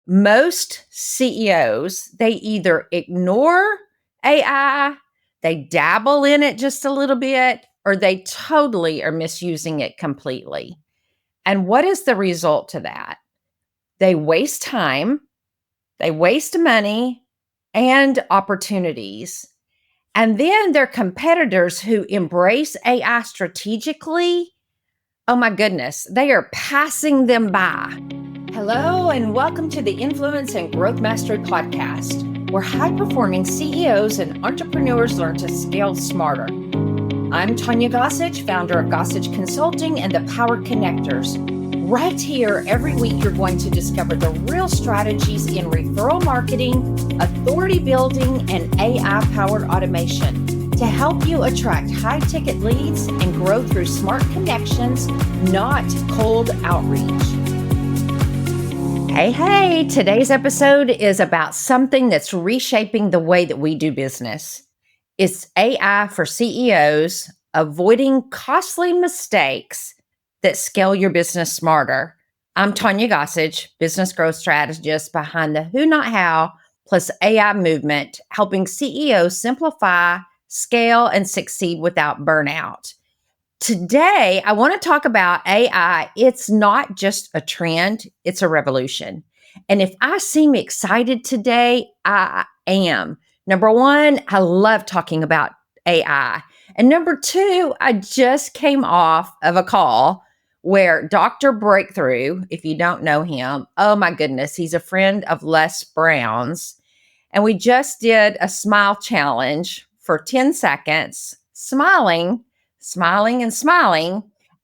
Most CEOs, they either ignore AI, they dabble in it just a little bit, or they totally are misusing it completely. And what is the result to that? They waste time, they waste money and opportunities. And then their competitors who embrace AI strategically, oh my goodness, they are passing them by. Hello, and welcome to the Influence and Growth Mastery Podcast, where high-performing CEOs and entrepreneurs learn to scale smarter. I'm Tanya Gossage, founder of Gossage Consulting and the Power Connectors. Right here, every week, you're going to discover the real strategies in referral marketing, authority building, and AI-powered automation to help you attract high-ticket leads and grow through smart connections, not cold outreach. Hey, today's episode is about something that's reshaping the way that we do business. It's AI for CEOs, avoiding costly mistakes that scale your business smarter. I'm Tanya Gossage, business growth strategist behind the Who Not How plus AI movement, helping CEOs simplify, scale, and succeed without burnout. Today, I want to talk about AI. It's not just a trend, it's a revolution. And if I seem excited today, I am. Number one, I love talking about AI. And number two, I just came off of a call where Dr. Breakthrough, if you don't know him, oh my goodness, he's a friend of Les Brown's. And we just did a smile challenge for 10 seconds, smiling,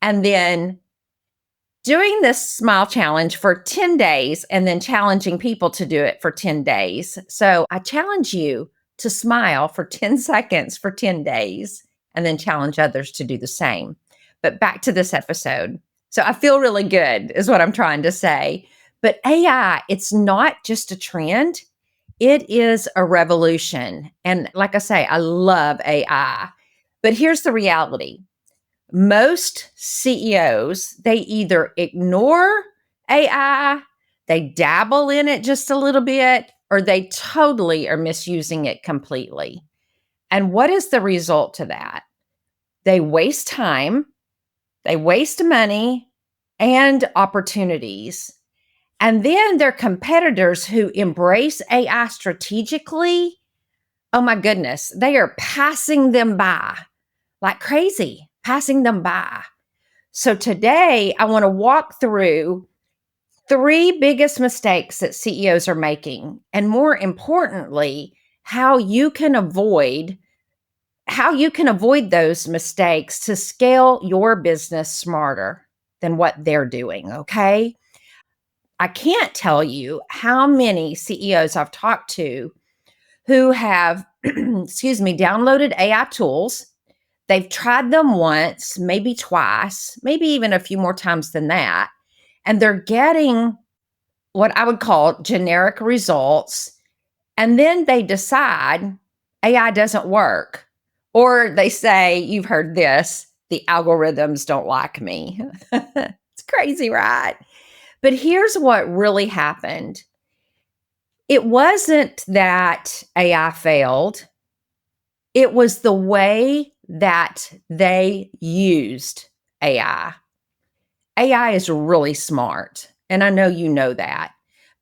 and then doing this smile challenge for 10 days and then challenging people to do it for 10 days. So I challenge you to smile for 10 seconds for 10 days and then challenge others to do the same. But back to this episode. So I feel really good is what I'm trying to say. But AI, it's not just a trend. It is a revolution. And like I say, I love AI. But here's the reality. Most CEOs, they either ignore AI, they dabble in it just a little bit, or they totally are misusing it completely. And what is the result to that? They waste time, they waste money and opportunities. And then their competitors who embrace AI strategically, oh my goodness, they are passing them by like crazy, passing them by. So today I want to walk through three biggest mistakes that CEOs are making, and more importantly, how you can avoid those mistakes to scale your business smarter than what they're doing, okay? I can't tell you how many CEOs I've talked to who have, downloaded AI tools. They've tried them once, maybe twice, maybe even a few more times than that. And they're getting what I would call generic results. And then they decide AI doesn't work. Or they say, you've heard this, the algorithms don't like me. It's crazy, right? But here's what really happened. It wasn't that AI failed. It was the way that they used AI. AI is really smart, and I know you know that.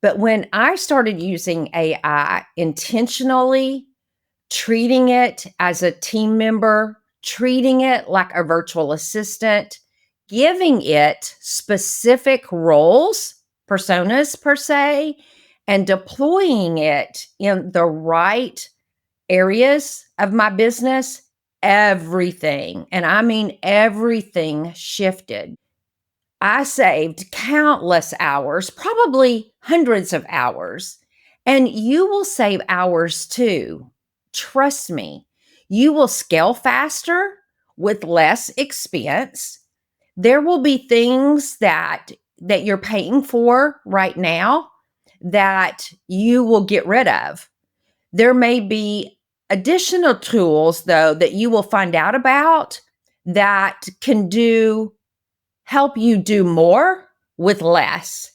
But when I started using AI intentionally, treating it as a team member, treating it like a virtual assistant, giving it specific roles, personas per se, and deploying it in the right areas of my business, everything, and I mean everything shifted. I saved countless hours, probably hundreds of hours, and you will save hours too. Trust me, you will scale faster with less expense. There will be things that you're paying for right now that you will get rid of. There may be additional tools, though, that you will find out about that can help you do more with less.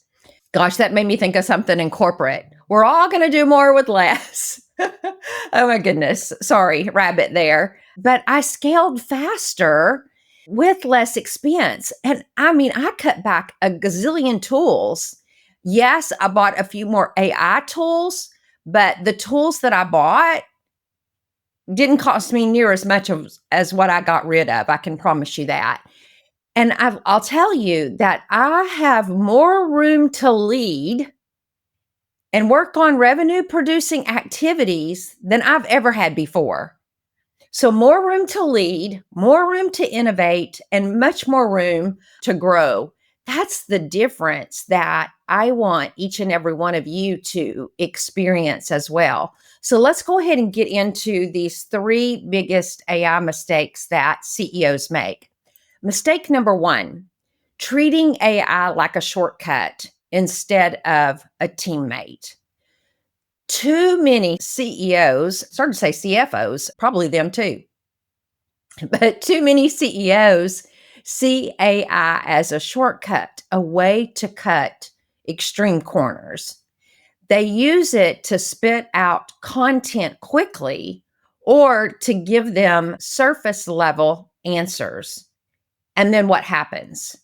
Gosh, that made me think of something in corporate. We're all going to do more with less. Oh my goodness. Sorry, rabbit there. But I scaled faster with less expense. And I mean, I cut back a gazillion tools. Yes, I bought a few more AI tools, but the tools that I bought didn't cost me near as much as what I got rid of. I can promise you that. And I'll tell you that I have more room to lead and work on revenue producing activities than I've ever had before. So, more room to lead, more room to innovate, and much more room to grow. That's the difference that I want each and every one of you to experience as well. So, let's go ahead and get into these three biggest AI mistakes that CEOs make. Mistake number one, treating AI like a shortcut instead of a teammate. Too many CEOs, started to say CFOs, probably them too, but too many CEOs see AI as a shortcut, a way to cut extreme corners. They use it to spit out content quickly or to give them surface level answers. And then what happens?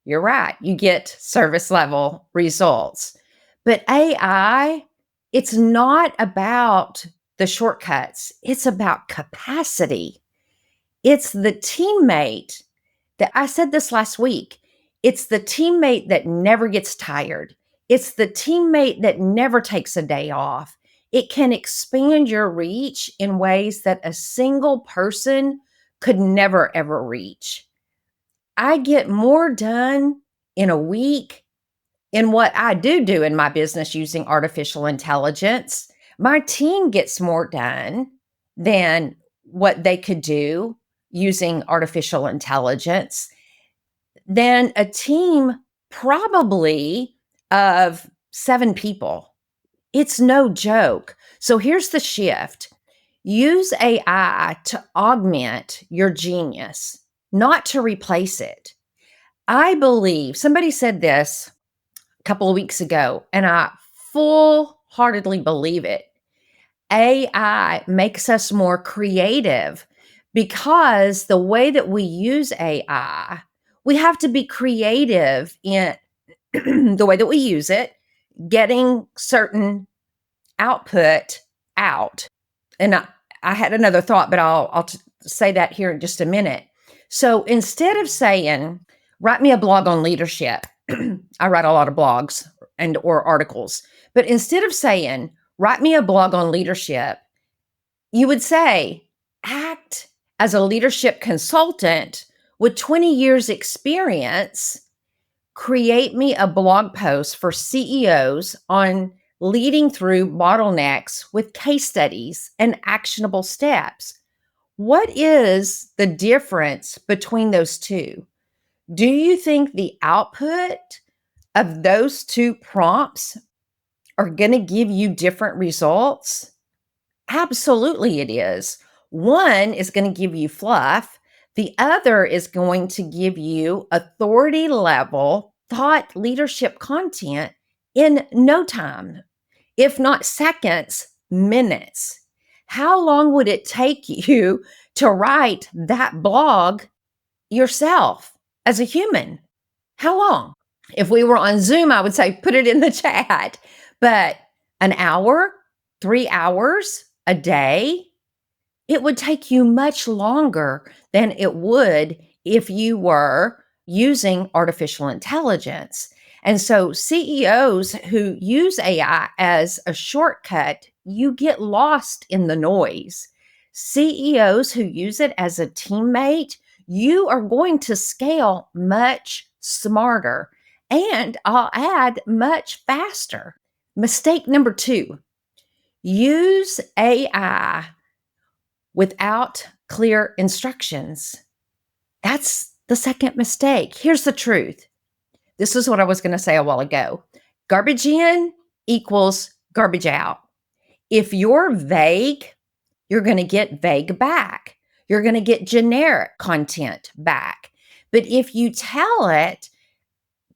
You're right. You get service level results. But AI, it's not about the shortcuts. It's about capacity. It's the teammate that I said this last week. It's the teammate that never gets tired. It's the teammate that never takes a day off. It can expand your reach in ways that a single person could never, ever reach. I get more done in a week in what I do in my business using artificial intelligence. My team gets more done than what they could do using artificial intelligence than a team probably of 7 people. It's no joke. So here's the shift. Use AI to augment your genius, not to replace it. I believe somebody said this a couple of weeks ago, and I full heartedly believe it. AI makes us more creative because the way that we use AI, we have to be creative in the way that we use it, getting certain output out. And I had another thought, but I'll say that here in just a minute. So instead of saying, write me a blog on leadership, I write a lot of blogs and or articles, but instead of saying, write me a blog on leadership, you would say, act as a leadership consultant with 20 years experience, create me a blog post for CEOs on leading through bottlenecks with case studies and actionable steps. What is the difference between those two? Do you think the output of those two prompts are going to give you different results? Absolutely, it is. One is going to give you fluff. The other is going to give you authority level thought leadership content in no time, if not seconds, minutes. How long would it take you to write that blog yourself as a human? How long? If we were on Zoom, I would say put it in the chat. But an hour, 3 hours a day, it would take you much longer than it would if you were using artificial intelligence. And so CEOs who use AI as a shortcut, you get lost in the noise. CEOs who use it as a teammate, you are going to scale much smarter. And I'll add much faster. Mistake number 2, use AI without clear instructions. That's the second mistake. Here's the truth. This is what I was going to say a while ago. Garbage in equals garbage out. If you're vague, you're going to get vague back. You're going to get generic content back. But if you tell it,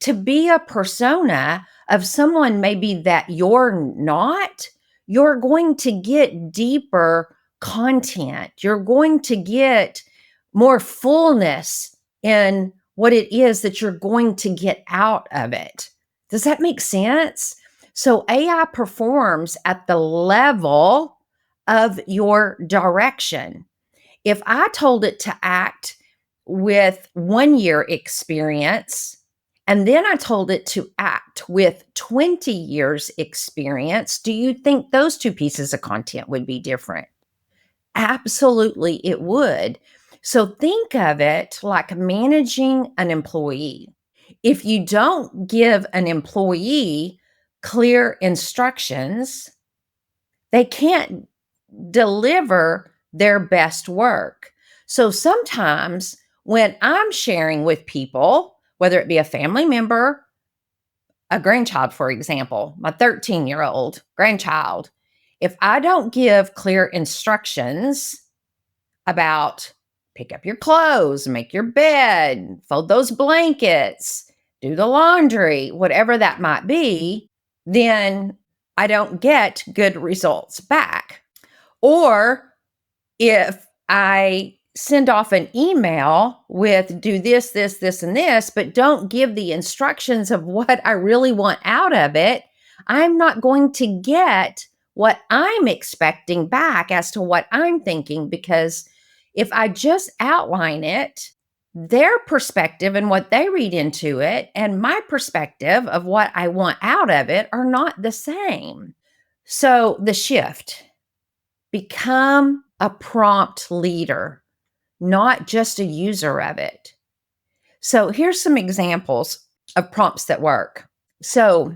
to be a persona of someone maybe that you're not, you're going to get deeper content. You're going to get more fullness in what it is that you're going to get out of it. Does that make sense? So AI performs at the level of your direction. If I told it to act with 1 year experience, and then I told it to act with 20 years experience, do you think those two pieces of content would be different? Absolutely, it would. So think of it like managing an employee. If you don't give an employee clear instructions, they can't deliver their best work. So sometimes when I'm sharing with people, whether it be a family member, a grandchild, for example, my 13-year-old grandchild, if I don't give clear instructions about pick up your clothes, make your bed, fold those blankets, do the laundry, whatever that might be, then I don't get good results back. Or if I send off an email with do this, this, this, and this, but don't give the instructions of what I really want out of it, I'm not going to get what I'm expecting back as to what I'm thinking, because if I just outline it, their perspective and what they read into it and my perspective of what I want out of it are not the same. So the shift, become a prompt leader, not just a user of it. So here's some examples of prompts that work. So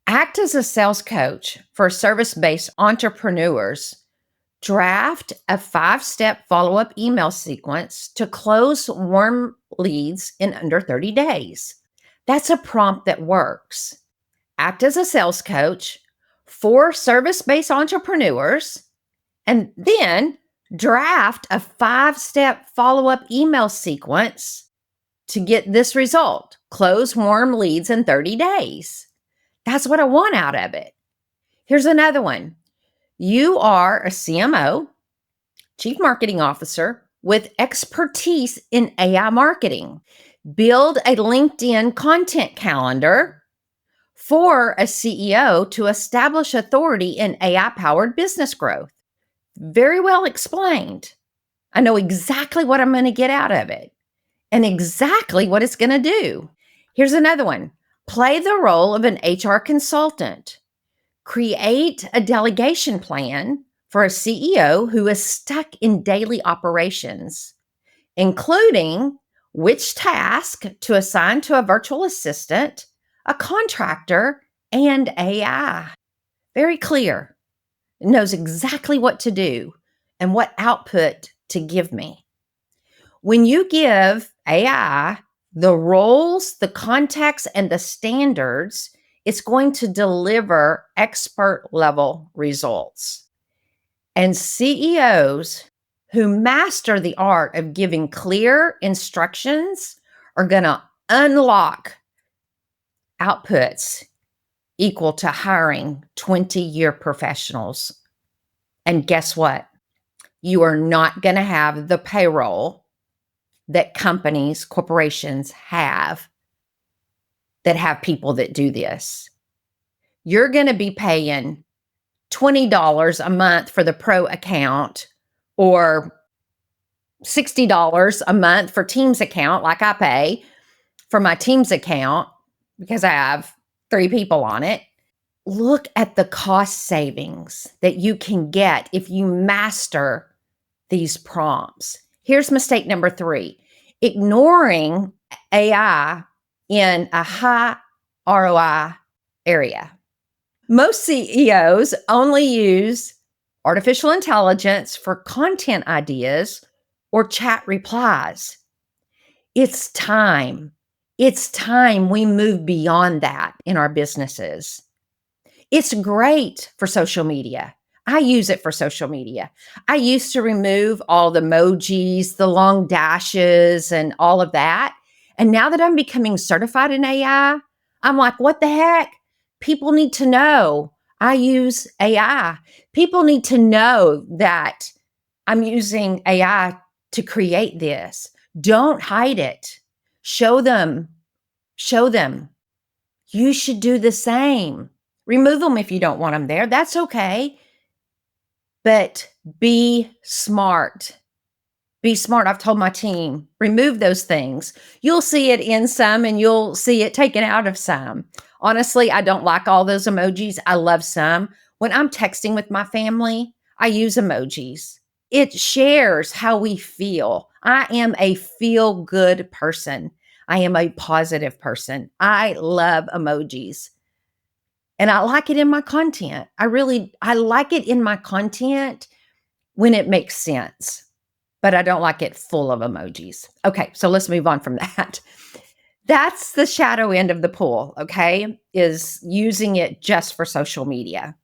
act as a sales coach for service-based entrepreneurs. Draft a 5-step follow-up email sequence to close warm leads in under 30 days. That's a prompt that works. Act as a sales coach for service-based entrepreneurs, and then draft a 5-step follow-up email sequence to get this result. Close warm leads in 30 days. That's what I want out of it. Here's another one. You are a CMO, Chief Marketing Officer, with expertise in AI marketing. Build a LinkedIn content calendar for a CEO to establish authority in AI-powered business growth. Very well explained. I know exactly what I'm going to get out of it and exactly what it's going to do. Here's another one. Play the role of an HR consultant. Create a delegation plan for a CEO who is stuck in daily operations, including which task to assign to a virtual assistant, a contractor, and AI. Very clear. It knows exactly what to do and what output to give me. When you give AI the roles, the context, and the standards, it's going to deliver expert level results. And CEOs who master the art of giving clear instructions are going to unlock outputs equal to hiring 20-year professionals. And guess what? You are not going to have the payroll that companies, corporations have that have people that do this. You're going to be paying $20 a month for the pro account or $60 a month for Teams account, like I pay for my Teams account because I have 3 people on it. Look at the cost savings that you can get if you master these prompts. Here's mistake number 3, ignoring AI in a high ROI area. Most CEOs only use artificial intelligence for content ideas or chat replies. It's time. It's time we move beyond that in our businesses. It's great for social media. I use it for social media. I used to remove all the emojis, the long dashes, and all of that. And now that I'm becoming certified in AI, I'm like, what the heck? People need to know I use AI. People need to know that I'm using AI to create this. Don't hide it. Show them. Show them. You should do the same. Remove them if you don't want them there. That's okay. But be smart. Be smart. I've told my team, remove those things. You'll see it in some and you'll see it taken out of some. Honestly, I don't like all those emojis. I love some. When I'm texting with my family, I use emojis. It shares how we feel. I am a feel good person. I am a positive person. I love emojis. And I like it in my content. I like it in my content when it makes sense, but I don't like it full of emojis. Okay, so let's move on from that. That's the shadow end of the pool, okay? Is using it just for social media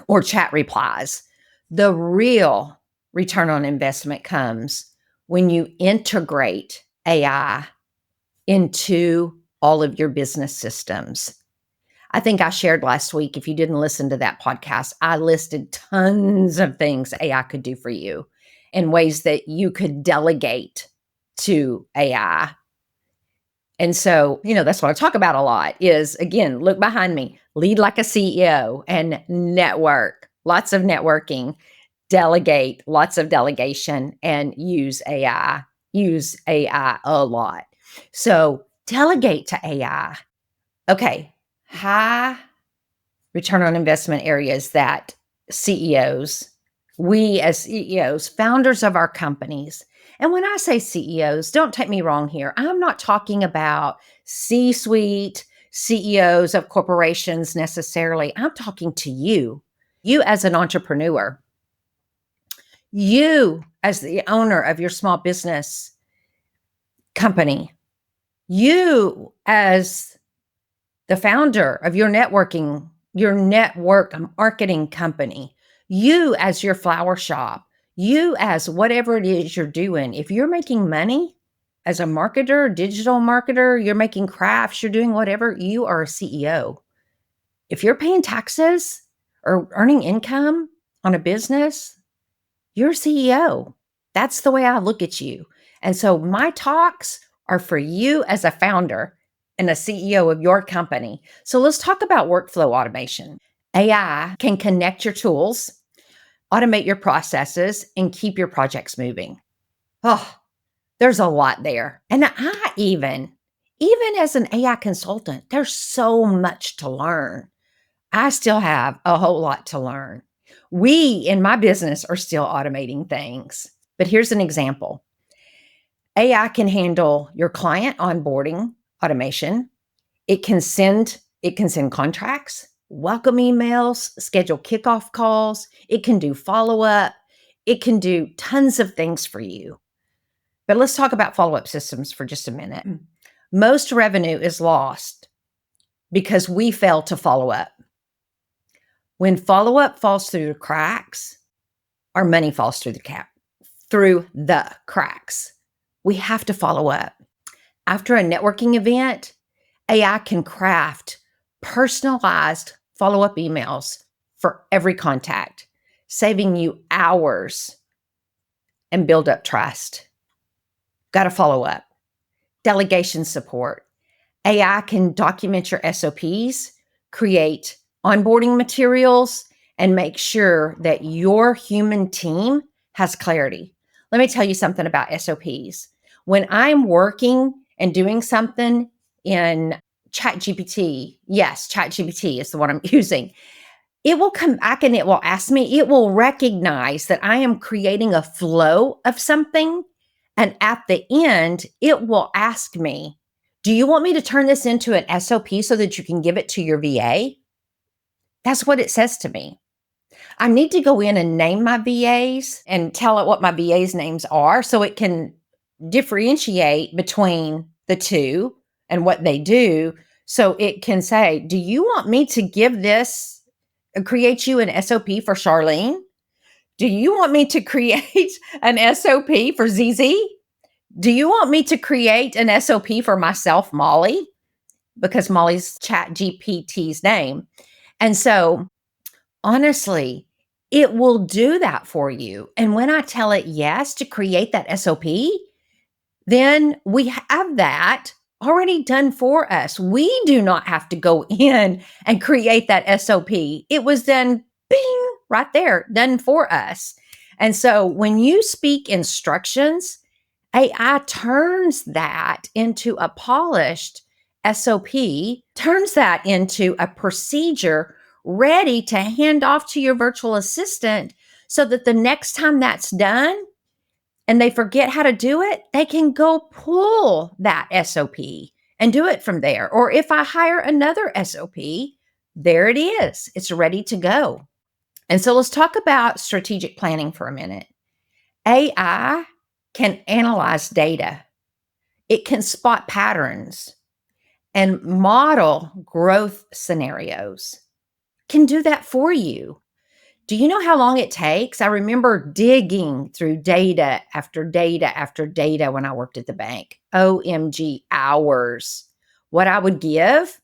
or chat replies. The real return on investment comes when you integrate AI into all of your business systems. I think I shared last week, if you didn't listen to that podcast, I listed tons of things AI could do for you and ways that you could delegate to AI. And so, that's what I talk about a lot is, again, look behind me, lead like a CEO and network, lots of networking, delegate, lots of delegation, and use AI. Use AI a lot. So delegate to AI. Okay. High return on investment areas that we as CEOs, founders of our companies, and when I say CEOs, don't take me wrong here. I'm not talking about C-suite CEOs of corporations necessarily. I'm talking to you as an entrepreneur, you as the owner of your small business company, you as the founder of your network marketing company, you as your flower shop, you as whatever it is you're doing. If you're making money as a marketer, digital marketer, you're making crafts, you're doing whatever, you are a CEO. If you're paying taxes or earning income on a business, you're a CEO. That's the way I look at you. And so my talks are for you as a founder and a CEO of your company. So let's talk about workflow automation. AI can connect your tools, automate your processes, and keep your projects moving. Oh, there's a lot there. And even as an AI consultant, there's so much to learn. I still have a whole lot to learn. We in my business are still automating things. But here's an example. AI can handle your client onboarding automation. It can send contracts, welcome emails, schedule kickoff calls. It can do follow-up. It can do tons of things for you. But let's talk about follow-up systems for just a minute. Most revenue is lost because we fail to follow up. When follow-up falls through the cracks, our money falls through the cracks. We have to follow up. After a networking event, AI can craft personalized follow-up emails for every contact, saving you hours and build up trust. Got to follow up. Delegation support. AI can document your SOPs, create onboarding materials, and make sure that your human team has clarity. Let me tell you something about SOPs. When I'm working and doing something in ChatGPT, yes, ChatGPT is the one I'm using, it will come back and it will ask me, it will recognize that I am creating a flow of something. And at the end, it will ask me, do you want me to turn this into an SOP so that you can give it to your VA? That's what it says to me. I need to go in and name my VAs and tell it what my VAs' names are so it can differentiate between the two and what they do. So it can say, do you want me to create you an SOP for Charlene? Do you want me to create an SOP for ZZ? Do you want me to create an SOP for myself, Molly? Because Molly's Chat GPT's name. And so honestly, it will do that for you. And when I tell it yes to create that SOP, then we have that already done for us. We do not have to go in and create that SOP. It was done, bing, right there, done for us. And so when you speak instructions, AI turns that into a polished SOP, turns that into a procedure ready to hand off to your virtual assistant so that the next time that's done, and they forget how to do it, they can go pull that SOP and do it from there. Or if I hire another SOP, there it is. It's ready to go. And so let's talk about strategic planning for a minute. AI can analyze data. It can spot patterns and model growth scenarios. Can do that for you. Do you know how long it takes? I remember digging through data after data after data when I worked at the bank. OMG, hours. What I would give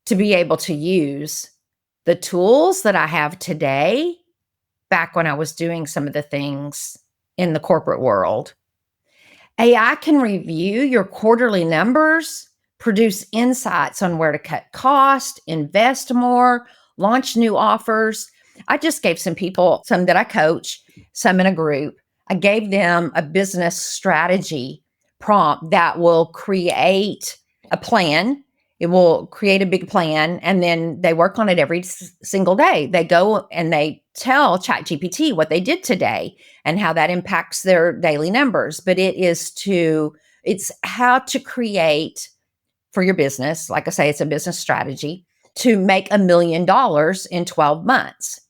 to be able to use the tools that I have today back when I was doing some of the things in the corporate world. AI can review your quarterly numbers, produce insights on where to cut cost, invest more, launch new offers. I just gave some people, some that I coach, some in a group, I gave them a business strategy prompt that will create a plan. It will create a big plan, and then they work on it every single day. They go and they tell ChatGPT what they did today and how that impacts their daily numbers. But it's how to create for your business. Like I say, it's a business strategy to make $1 million in 12 months.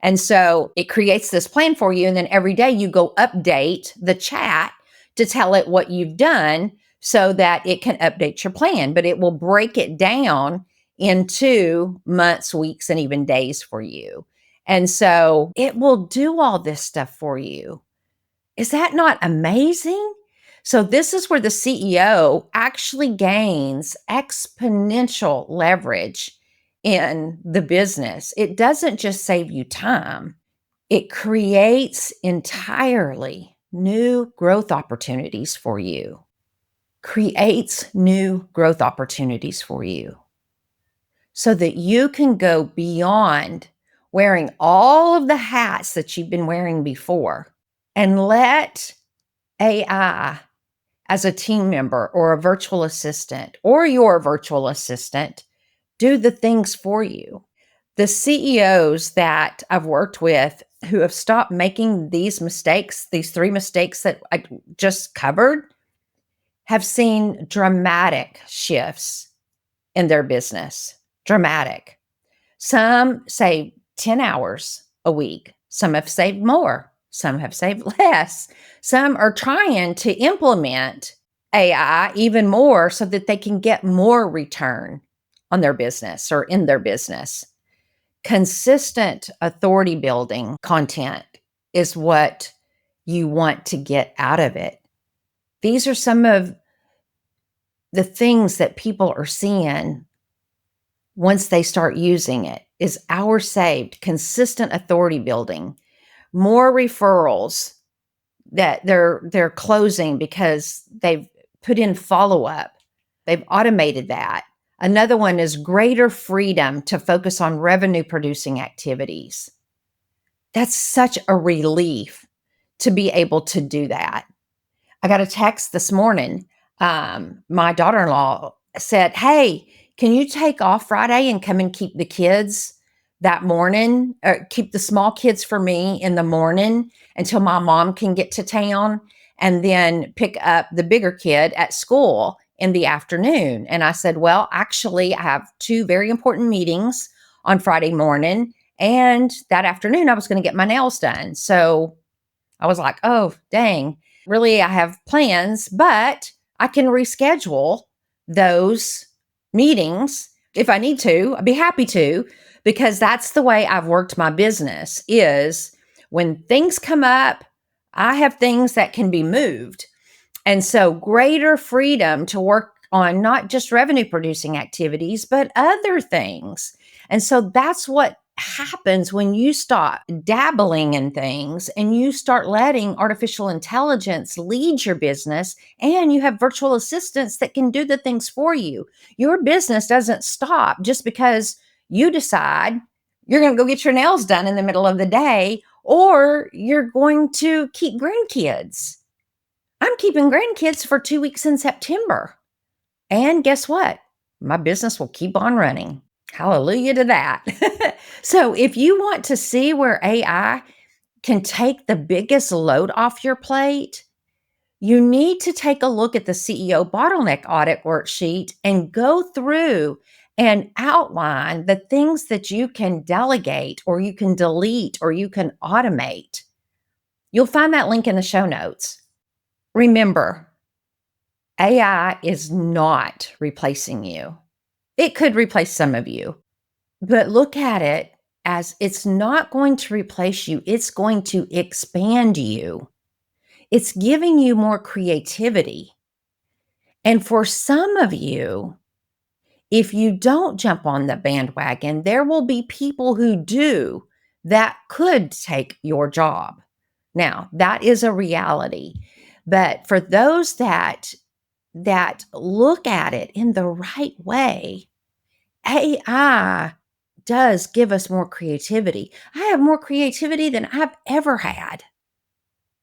And so it creates this plan for you. And then every day you go update the chat to tell it what you've done so that it can update your plan. But it will break it down into months, weeks, and even days for you. And so it will do all this stuff for you. Is that not amazing? So this is where the CEO actually gains exponential leverage in the business. It doesn't just save you time. It creates entirely new growth opportunities for you. Creates new growth opportunities for you so that you can go beyond wearing all of the hats that you've been wearing before and let AI as a team member or a virtual assistant or your virtual assistant do the things for you. The CEOs that I've worked with who have stopped making these mistakes, these 3 mistakes that I just covered, have seen dramatic shifts in their business. Dramatic. Some save 10 hours a week. Some have saved more. Some have saved less. Some are trying to implement AI even more so that they can get more return on their business or in their business. Consistent authority building content is what you want to get out of it. These are some of the things that people are seeing once they start using it is hours saved, consistent authority building, more referrals that they're closing because they've put in follow-up. They've automated that. Another one is greater freedom to focus on revenue producing activities. That's such a relief to be able to do that. I got a text this morning. My daughter-in-law said, "Hey, can you take off Friday and come and keep the kids that morning, or keep the small kids for me in the morning until my mom can get to town, and then pick up the bigger kid at school in the afternoon?" And I said, "Well, actually, I have 2 very important meetings on Friday morning, and that afternoon I was going to get my nails done." So I was like, "Oh, dang. Really, I have plans, but I can reschedule those meetings if I need to. I'd be happy to, because that's the way I've worked my business is when things come up, I have things that can be moved. And so greater freedom to work on not just revenue producing activities, but other things. And so that's what happens when you stop dabbling in things and you start letting artificial intelligence lead your business, and you have virtual assistants that can do the things for you. Your business doesn't stop just because you decide you're going to go get your nails done in the middle of the day, or you're going to keep grandkids. I'm keeping grandkids for 2 weeks in September. And guess what? My business will keep on running. Hallelujah to that. So if you want to see where AI can take the biggest load off your plate, you need to take a look at the CEO bottleneck audit worksheet and go through and outline the things that you can delegate, or you can delete, or you can automate. You'll find that link in the show notes. Remember, AI is not replacing you. It could replace some of you, but look at it as it's not going to replace you. It's going to expand you. It's giving you more creativity. And for some of you, if you don't jump on the bandwagon, there will be people who do that could take your job. Now, that is a reality. But for those that look at it in the right way, AI does give us more creativity. I have more creativity than I've ever had.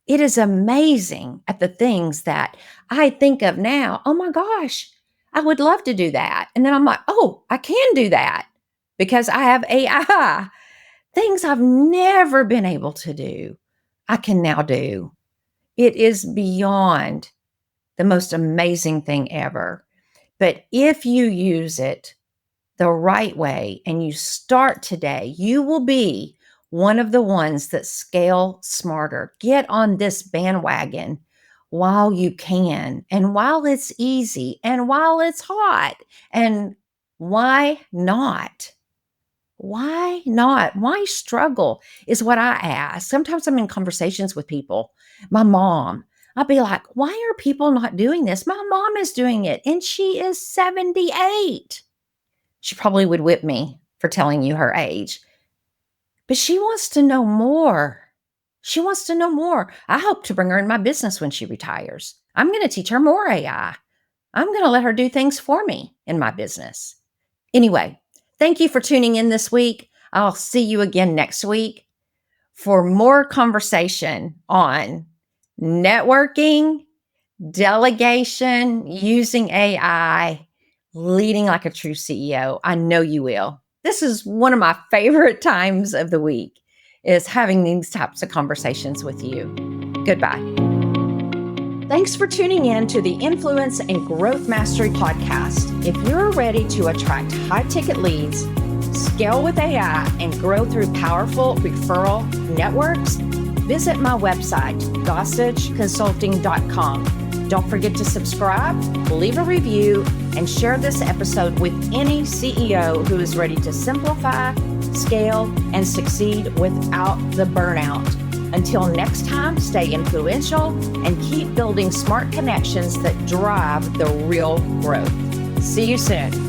It is amazing at the things that I think of now. Oh my gosh, I would love to do that. And then I'm like, oh, I can do that because I have AI. Things I've never been able to do, I can now do. It is beyond the most amazing thing ever. But if you use it the right way and you start today, you will be one of the ones that scale smarter. Get on this bandwagon while you can, and while it's easy, and while it's hot. And why not? Why not? Why struggle is what I ask. Sometimes I'm in conversations with people. My mom, I'll be like, why are people not doing this? My mom is doing it, and she is 78. She probably would whip me for telling you her age. But she wants to know more. She wants to know more. I hope to bring her in my business when she retires. I'm going to teach her more AI. I'm going to let her do things for me in my business. Anyway, thank you for tuning in this week. I'll see you again next week for more conversation on networking, delegation, using AI, leading like a true CEO. I know you will. This is one of my favorite times of the week, is having these types of conversations with you. Goodbye. Thanks for tuning in to the Influence and Growth Mastery podcast. If you're ready to attract high-ticket leads, scale with AI, and grow through powerful referral networks, visit my website, gossageconsulting.com. Don't forget to subscribe, leave a review, and share this episode with any CEO who is ready to simplify, scale, and succeed without the burnout. Until next time, stay influential and keep building smart connections that drive the real growth. See you soon.